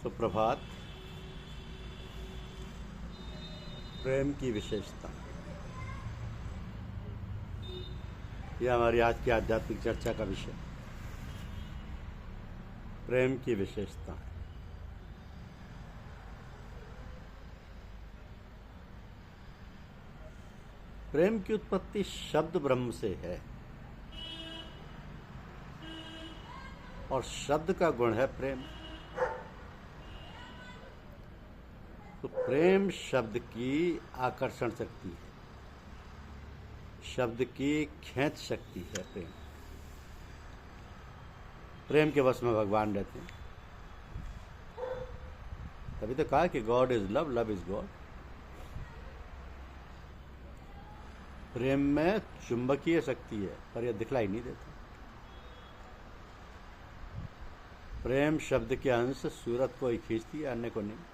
सुप्रभात। प्रेम की विशेषता, यह हमारी आज की आध्यात्मिक चर्चा का विषय। प्रेम की विशेषता। प्रेम की उत्पत्ति शब्द ब्रह्म से है और शब्द का गुण है प्रेम। तो प्रेम शब्द की आकर्षण शक्ति है, शब्द की खेच शक्ति है। प्रेम के वश में भगवान रहते हैं। तभी तो कहा कि God is love, love is God. प्रेम में चुंबकीय शक्ति है, पर यह दिखलाई नहीं देता। प्रेम शब्द के अंश सूरत को ही खींचती है, अन्य को नहीं।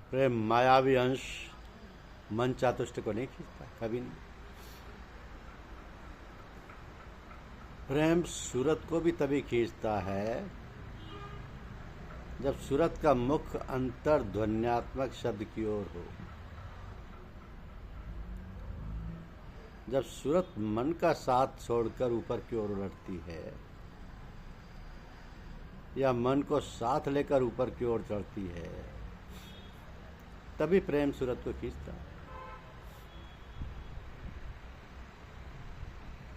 प्रेम मायावी अंश मन चातुष्ट को नहीं खींचता, कभी नहीं। प्रेम सूरत को भी तभी खींचता है जब सूरत का मुख अंतर ध्वन्यात्मक शब्द की ओर हो, जब सूरत मन का साथ छोड़कर ऊपर की ओर उलटती है या मन को साथ लेकर ऊपर की ओर चढ़ती है, तभी प्रेम सूरत को खींचता है।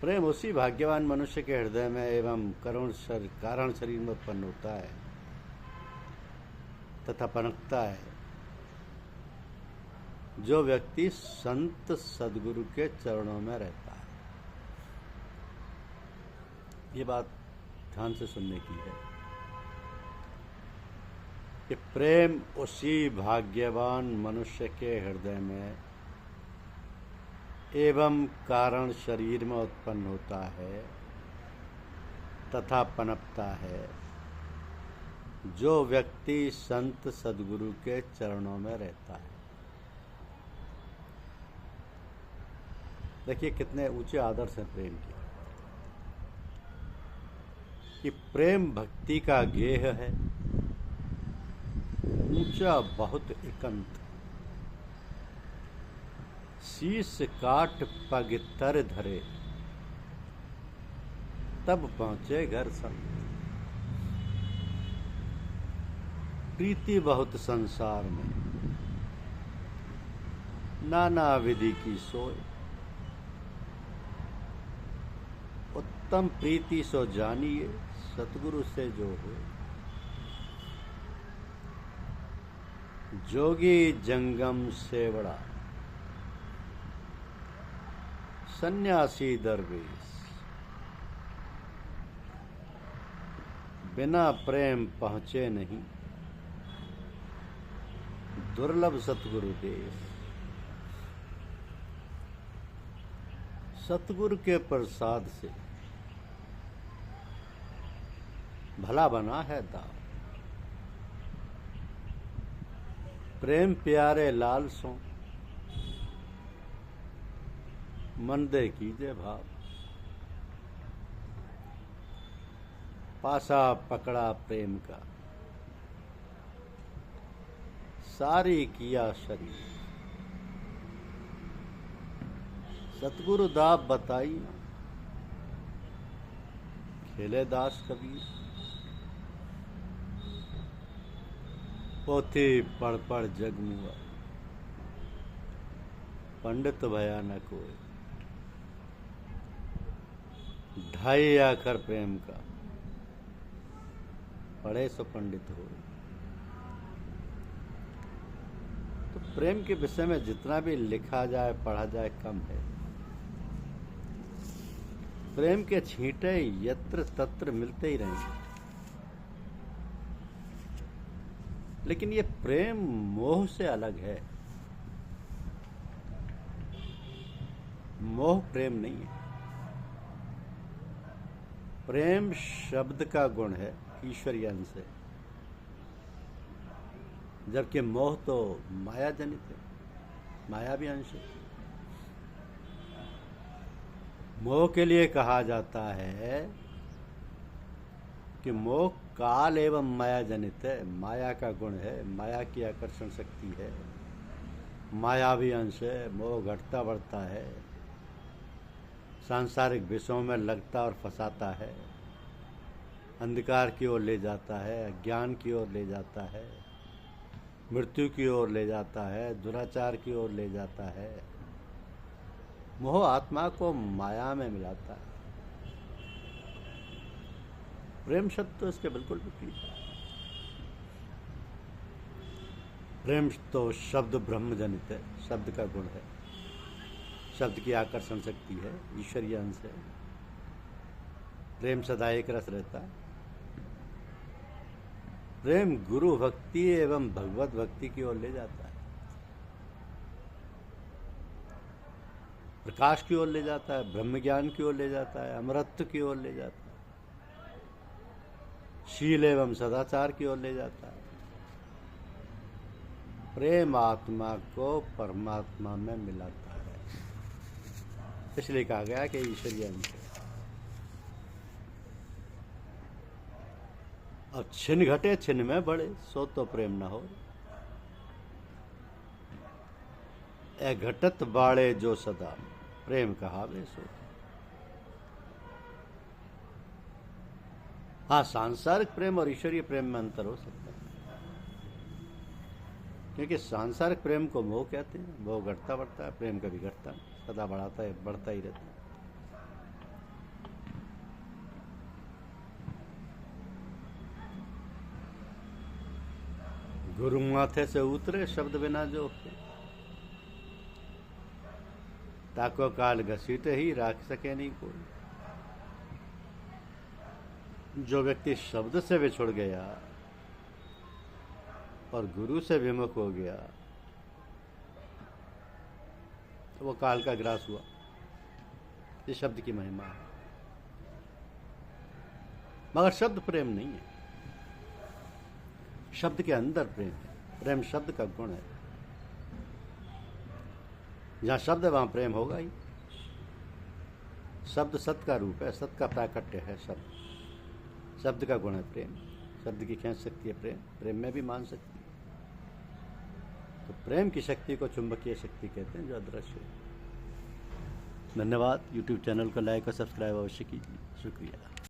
प्रेम उसी भाग्यवान मनुष्य के हृदय में एवं कारण शरीर में उत्पन्न होता है तथा पनपता है जो व्यक्ति संत सदगुरु के चरणों में रहता है। ये बात ध्यान से सुनने की है कि प्रेम उसी भाग्यवान मनुष्य के हृदय में एवं कारण शरीर में उत्पन्न होता है तथा पनपता है जो व्यक्ति संत सदगुरु के चरणों में रहता है। देखिए कितने ऊंचे आदर्श हैं प्रेम के, कि प्रेम भक्ति का गेह है, ऊंचा बहुत एकांत, शीश काट पग तर धरे, तब पहुंचे घर संत। प्रीति बहुत संसार में, नाना विधि की सोय, उत्तम प्रीति सो जानिए सतगुरु से जो हो। जोगी जंगम सेवड़ा, सन्यासी दरवेश, बिना प्रेम पहुंचे नहीं दुर्लभ सतगुरु देश। सतगुरु के प्रसाद से भला बना है दाव। प्रेम प्यारे लाल सो, मन दे कीजे भाव। पासा पकड़ा प्रेम का, सारी किया शरीर। सतगुरु दाब बताई, खेले दास कबीर। पोथी पढ़ पढ़ जग मुआ, पंडित भया न कोई। ढाई आखर प्रेम का, पढ़े सो पंडित हो। तो प्रेम के विषय में जितना भी लिखा जाए पढ़ा जाए कम है। प्रेम के छींटे यत्र तत्र मिलते ही रहेंगे, लेकिन ये प्रेम मोह से अलग है। मोह प्रेम नहीं है। प्रेम शब्द का गुण है, ईश्वरीय अंश है, जबकि मोह तो माया जनित है, माया भी अंश है। मोह के लिए कहा जाता है कि मोह काल एवं माया जनित है, माया का गुण है, माया की आकर्षण शक्ति है, मायावी अंश है। मोह घटता बढ़ता है, सांसारिक विषयों में लगता और फंसाता है, अंधकार की ओर ले जाता है, अज्ञान की ओर ले जाता है, मृत्यु की ओर ले जाता है, दुराचार की ओर ले जाता है। मोह आत्मा को माया में मिलाता है। प्रेम शब्द तो इसके बिल्कुल विपरीत है। प्रेम तो शब्द ब्रह्म जनित है, शब्द का गुण है, शब्द की आकर्षण शक्ति है, ईश्वरीय अंश है। प्रेम सदा एक रस रहता है। प्रेम गुरु भक्ति एवं भगवत भक्ति की ओर ले जाता है, प्रकाश की ओर ले जाता है, ब्रह्म ज्ञान की ओर ले जाता है, अमरत्व की ओर ले जाता है, शील एवं सदाचार की ओर ले जाता है। प्रेम आत्मा को परमात्मा में मिलाता है, इसलिए कहा गया कि ईश्वरीय अंश है। अब छिन घटे छिन में बढ़े, सो तो प्रेम न हो। ए घटत बाड़े जो सदा, प्रेम कहावे सो। हाँ, सांसारिक प्रेम और ईश्वरीय प्रेम में अंतर हो सकता है, क्योंकि सांसारिक प्रेम को मोह कहते हैं। मोह घटता बढ़ता है, प्रेम कभी घटता नहीं, सदा बढ़ाता है, बढ़ता ही रहता है। गुरु माथे से उतरे शब्द बिना जो, ताको काल घसीटे ही राख सके नहीं कोई। जो व्यक्ति शब्द से बिछुड़ गया और गुरु से विमुख हो गया, तो वो काल का ग्रास हुआ। ये शब्द की महिमा है, मगर शब्द प्रेम नहीं है। शब्द के अंदर प्रेम है, प्रेम शब्द का गुण है। जहां शब्द है वहां प्रेम होगा ही। शब्द सत्य का रूप है, सत्य का प्राकट्य है। शब्द का गुण है प्रेम, शब्द की खींच सकती है प्रेम, प्रेम में भी मान सकती है। तो प्रेम की शक्ति को चुंबकीय शक्ति कहते हैं, जो अदृश्य है। धन्यवाद। YouTube चैनल को लाइक और सब्सक्राइब अवश्य कीजिए। शुक्रिया।